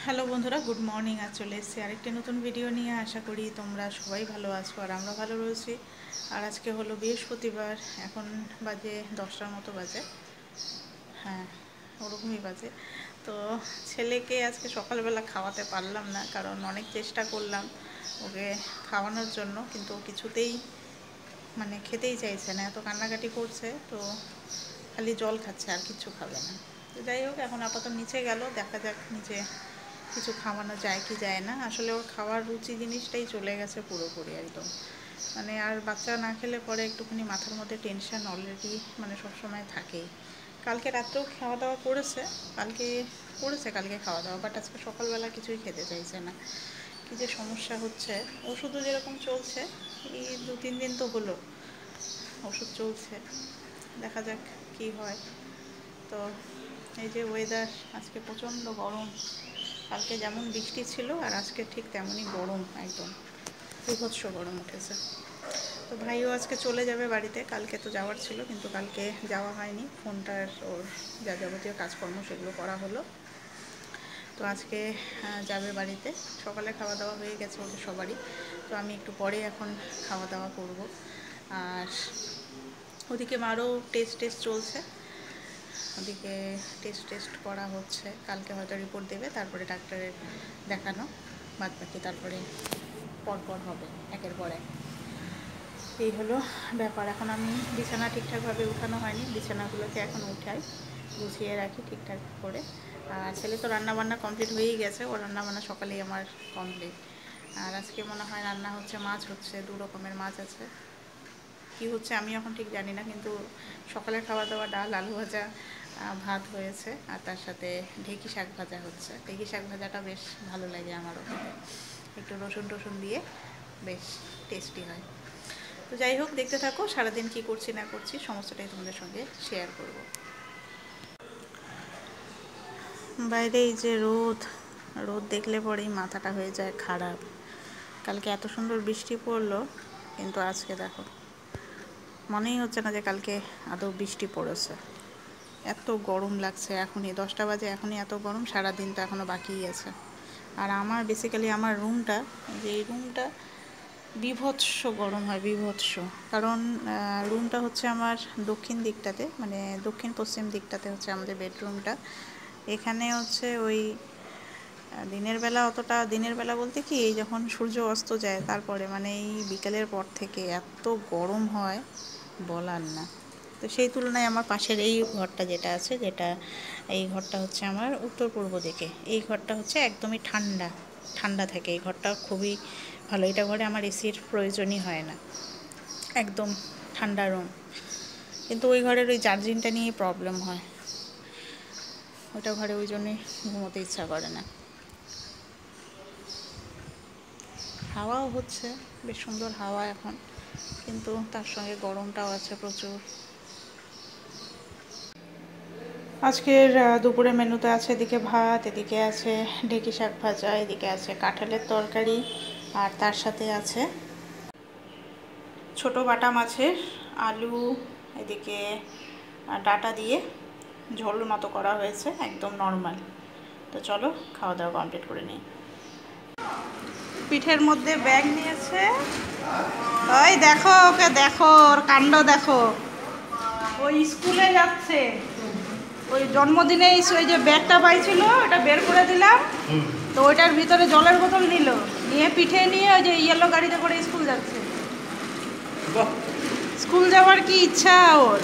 Hello বন্ধুরা, good morning. আজ চলে এসেছি আরেকটি নতুন ভিডিও নিয়ে। আশা করি তোমরা সবাই ভালো আছো আর আমরা ভালো রয়েছি। আর আজকে হলো বৃহস্পতিবার, এখন বাজে 10টার মতো বাজে, হ্যাঁ ওরকমই বাজে। তো ছেলেকে আজকে সকালবেলা খাওয়াতে পারলাম না, কারণ অনেক চেষ্টা করলাম ওকে খাওয়ানোর জন্য, কিন্তু ও কিছুতেই খেতেই চাইছে না, এত কান্নাকাটি করছে। তো খালি জল খাচ্ছে, আর কিছু খাবে না। তো যাই হোক, এখন আপাতত নিচে গেল, দেখা যাক নিচে কিছু খাওয়ানো যায় কি যায় না। আসলে ওর খাওয়ার রুচি জিনিসটাই চলে গেছে পুরোপুরি একদম। আর বাচ্চা না খেলে পরে একটুখানি মাথার মধ্যে টেনশন অলরেডি সবসময় থাকেই। কালকে রাত্রেও খাওয়া দাওয়া করেছে, কালকে খাওয়া দাওয়া, বাট আজকে সকালবেলা কিছুই খেতে চাইছে না। কী যে সমস্যা হচ্ছে। ওষুধও যেরকম চলছে, এই 2-3 দিন তো হলো ওষুধ চলছে, দেখা যাক কি হয়। তো এই যে ওয়েদার, আজকে প্রচণ্ড গরম। কালকে যেমন বৃষ্টি ছিল আর আজকে ঠিক তেমনই গরম, একদম বীভৎস গরম উঠেছে। তো ভাইও আজকে চলে যাবে বাড়িতে, কালকে তো যাওয়ার ছিল কিন্তু কালকে যাওয়া হয়নি। ফোনটার ওর যা যাবতীয় কাজকর্ম সেগুলো করা হলো। তো আজকে যাবে বাড়িতে। সকালে খাওয়া দাওয়া হয়ে গেছে ওদের সবারই। তো আমি একটু পরে এখন খাওয়া দাওয়া করব। আর ওদিকে মারও টেস্ট চলছে, ওদিকে টেস্ট করা হচ্ছে। কালকে হয়তো রিপোর্ট দেবে, তারপরে ডাক্তারের দেখানো, বাদ বাকি তারপরে পরপর হবে একের পর এক। এই হলো ব্যাপার। এখন আমি বিছানা ঠিকঠাকভাবে উঠানো হয়নি, বিছানাগুলোকে এখন উঠাই, গুছিয়ে রাখি ঠিকঠাক করে। আর ছেলে তো রান্নাবান্না কমপ্লিট হয়েই গেছে, ও রান্নাবান্না সকালেই আমার কমপ্লিট। আর আজকে মনে হয় রান্না হচ্ছে, মাছ হচ্ছে, 2 রকমের মাছ আছে। কি হচ্ছে আমি এখন ঠিক জানি না, কিন্তু সকালের খাওয়া দাওয়া ডাল, আলু ভাজা, ভাত হয়েছে, আর তার সাথে ঢেঁকি শাক ভাজা হচ্ছে। ঢেঁকি শাক ভাজাটা বেশ ভালো লাগে আমারও খেতে, একটু রসুন দিয়ে বেশ টেস্টি হয়। তো যাই হোক, দেখতে থাকো, সারাদিন কি করছি না করছি সমস্তটাই তোমাদের সঙ্গে শেয়ার করব। বাইরে এই যে রোদ দেখলে পরেই মাথাটা হয়ে যায় খারাপ। কালকে এত সুন্দর বৃষ্টি পড়লো, কিন্তু আজকে দেখো, মনেই হচ্ছে না যে কালকে আদৌ বৃষ্টি পড়েছে। এত গরম লাগছে, এখনই 10টা বাজে, এখনই এত গরম। সারাদিন তো এখনও বাকিই আছে। আর আমার বেসিক্যালি আমার রুমটা, যে এই রুমটা বীভৎস গরম হয়, বীভৎস। কারণ রুমটা হচ্ছে আমার দক্ষিণ দিকটাতে, দক্ষিণ পশ্চিম দিকটাতে হচ্ছে আমাদের বেডরুমটা। এখানে হচ্ছে ওই দিনের বেলা বলতে কি, এই যখন সূর্য অস্ত যায় তারপরে এই বিকেলের পর থেকে এত গরম হয় বলার না। তো সেই তুলনায় আমার পাশের এই ঘরটা এই ঘরটা হচ্ছে আমার উত্তর পূর্ব দিকে। এই ঘরটা হচ্ছে একদমই ঠান্ডা থাকে। এই ঘরটা খুবই ভালো, এটা ঘরে আমার এসির প্রয়োজনই হয় না, একদম ঠান্ডা রুম। কিন্তু ওই ঘরের ওই চার্জিংটা নিয়ে প্রবলেম হয়, ওইটা ঘরে ওই জন্যই ঘুমোতে ইচ্ছা করে না। হাওয়াও হচ্ছে, বেশ সুন্দর হাওয়া এখন, কিন্তু তার সঙ্গে গরমটাও আছে প্রচুর। আজকের দুপুরের মেনুতে আছে এদিকে ভাত, এদিকে আছে ঢেঁকি শাক ভাজা, এদিকে আছে কাঁঠালের তরকারি, আর তার সাথে আছে ছোট বাটা মাছের আলু, এদিকে ডাঁটা দিয়ে ঝোল মতো করা হয়েছে, একদম নর্মাল। তো চলো খাওয়া দাওয়া কমপ্লিট করে নিই। পিঠের মধ্যে ব্যাগ নিয়েছে, ওই দেখো ওকে, দেখো ওর কাণ্ড দেখো। ওই স্কুলে যাচ্ছে, ওই জন্মদিনে ওই যে ব্যাগটা পাইছিল ওটা বের করে দিলাম, তো ওইটার ভিতরে জলের বোতল নিয়ে পিঠে নিয়ে ওই যে ইয়েলো গাড়িতে করে স্কুল যাচ্ছে। স্কুল যাওয়ার কি ইচ্ছা ওর!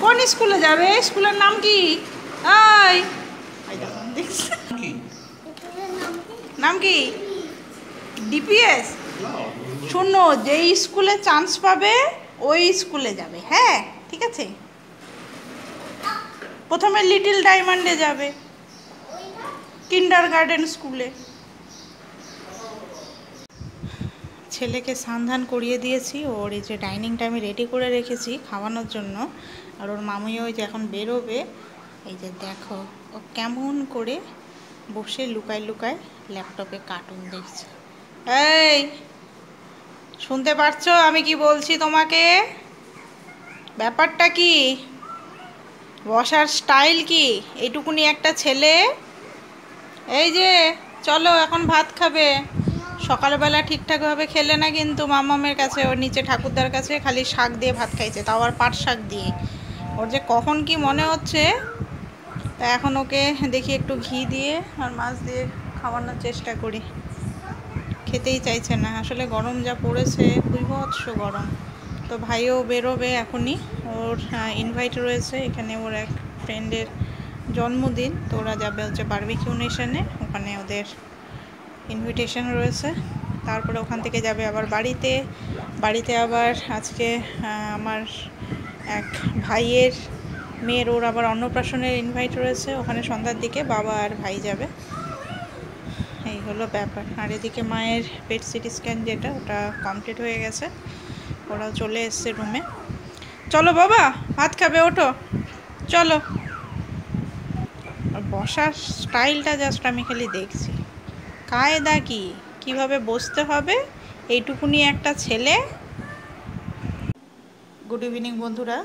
কোন স্কুলে যাবে? স্কুলের নাম কি? নাম কি? ডিপিএস। শোনো, যেই স্কুলে চান্স পাবে ওই স্কুলে যাবে, হ্যাঁ ঠিক আছে। প্রথমে লিটল ডায়মন্ডে যাবে, কিন্ডারগার্টেন স্কুলে। ছেলেকে স্নান করিয়ে দিয়েছি, ওর এই যে ডাইনিংটা আমি রেডি করে রেখেছি খাওয়ানোর জন্য। আর ওর মামিও ওই যে এখন বেরোবে, এই যে দেখো ও কেমন করে বসে লুকায় ল্যাপটপে কার্টুন দেখছে। এই, শুনতে পারছো আমি কি বলছি তোমাকে? ব্যাপারটা কি? বসার স্টাইল কি? এইটুকুনি একটা ছেলে এই যে চলো এখন ভাত খাবে। সকালবেলা ঠিকঠাকভাবে খেলে না কিন্তু মামামের কাছে, ওর নিচে ঠাকুরদার কাছে খালি শাক দিয়ে ভাত খাইছে, তাও আবার পাট শাক দিয়ে। ওর যে কখন কি মনে হচ্ছে, তা এখন ওকে দেখি একটু ঘি দিয়ে আর মাছ দিয়ে খাওয়ানোর চেষ্টা করি। খেতেই চাইছে না, আসলে গরম যা পড়েছে, বীভৎস গরম। তো ভাইও বেরোবে এখনই, ওর ইনভাইট রয়েছে এখানে, ওর এক ফ্রেন্ডের জন্মদিন, তো ওরা যাবে হচ্ছে বারবিকিউ নেশনে, ওখানে ওদের ইনভিটেশন রয়েছে। তারপরে ওখান থেকে যাবে আবার বাড়িতে। বাড়িতে আবার আজকে আমার এক ভাইয়ের মেয়ের, ওর আবার অন্নপ্রাশনের ইনভাইট রয়েছে, ওখানে সন্ধ্যার দিকে বাবা আর ভাই যাবে। এই হলো ব্যাপার। আর এদিকে মায়ের পেট সিটি স্ক্যান যেটা, ওটা কমপ্লিট হয়ে গেছে, ওরাও চলে এসছে রুমে। চলো বাবা ভাত খাবে, ওঠো চলো। বসার স্টাইলটা জাস্ট আমি খালি দেখছি, কায়দা কি, কিভাবে বসতে হবে, এইটুকুনি একটা ছেলে। গুড ইভিনিং বন্ধুরা,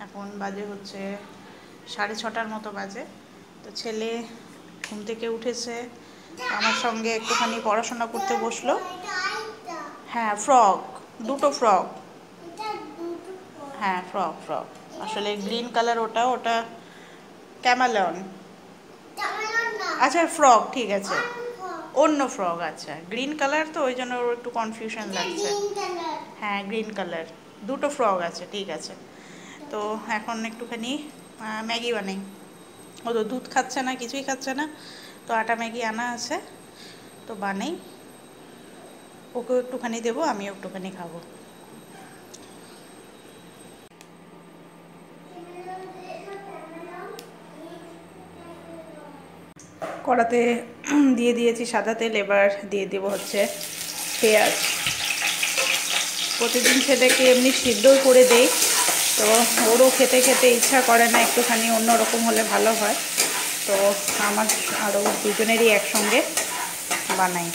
এখন বাজে হচ্ছে 6:30 মতো বাজে। তো ছেলে ঘুম থেকে উঠেছে, আমার সঙ্গে একটুখানি পড়াশোনা করতে বসলো। হ্যাঁ ফ্রক, দুটো ফ্রক। হ্যাঁ ফ্রক ফ্রক, আসলে গ্রিন কালার, ওটা ওটা ক্যামেলন। আচ্ছা ফ্রক ঠিক আছে, অন্য ফ্রক, আচ্ছা গ্রিন কালার, তো ওই জন্য ওর একটু কনফিউশন লাগছে। হ্যাঁ গ্রিন কালার, দুটো ফ্রক আছে, ঠিক আছে। তো এখন একটুখানি ম্যাগি বানাই। ও তো দুধ খাচ্ছে না, কিছুই খাচ্ছে না, তো আটা ম্যাগি আনা আছে, তো বানাই, ওকেও একটুখানি দেবো, আমিও একটুখানি খাবো। কড়াতে দিয়ে দিয়েছি সাদা তেল, এবার দিয়ে দেবো হচ্ছে পেঁয়াজ। প্রতিদিন ছেলেকে এমনি সিদ্ধও করে দেই, তো ওরও খেতে খেতে ইচ্ছা করে না, একটুখানি অন্যরকম হলে ভালো হয়, তো আমার আরও দুজনেরই একসঙ্গে বানাই।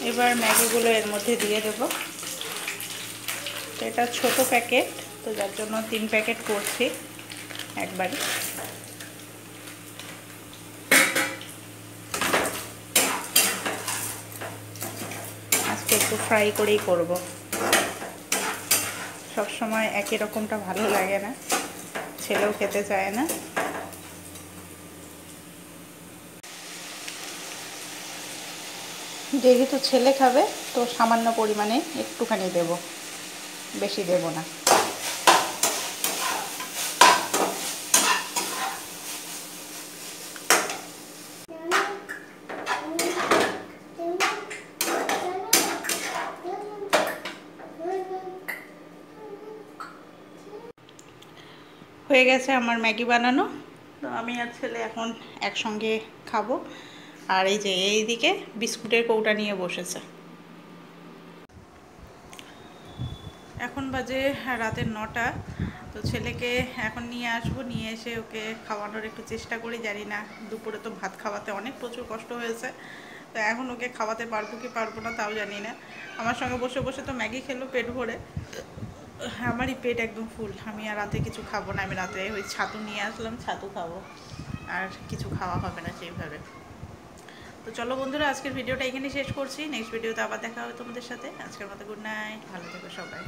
এবার ম্যাগিগুলো এর মধ্যে দিয়ে দেবো। এটা ছোট প্যাকেট, তো যার জন্য 3 প্যাকেট করছি একবারে। আজকে একটু ফ্রাই করেই করব, সবসময় একই রকমটা ভালো লাগে না, ছেলেও খেতে চায় না। যেহেতু ছেলে খাবে, তো সামান্য পরিমাণে একটুখানি দেব, বেশি দেব না। হয়ে গেছে আমার ম্যাগি বানানো, তো আমি আর ছেলে এখন একসঙ্গে খাবো। আর এই যে এইদিকে বিস্কুটের কৌটা নিয়ে বসেছে। এখন বাজে রাতের 9টা, তো ছেলেকে এখন নিয়ে আসবো, নিয়ে এসে ওকে খাওয়ানোর একটু চেষ্টা করি। জানি না, দুপুরে তো ভাত খাওয়াতে প্রচুর কষ্ট হয়েছে, তো এখন ওকে খাওয়াতে পারবো কি পারবো না তাও জানি না। আমার সঙ্গে বসে বসে তো ম্যাগি খেলো পেট ভরে, আমারই পেট একদম ফুল, আমি আর রাতে কিছু খাবো না। আমি রাতে ওই ছাতু নিয়ে আসলাম, ছাতু খাবো, আর কিছু খাওয়া হবে না সেইভাবে। তো চলো বন্ধুরা, আজকের ভিডিওটা এখানেই শেষ করছি, নেক্সট ভিডিওতে আবার দেখা হবে তোমাদের সাথে। আজকের মতো গুড নাইট, ভালো থেকো সবাই।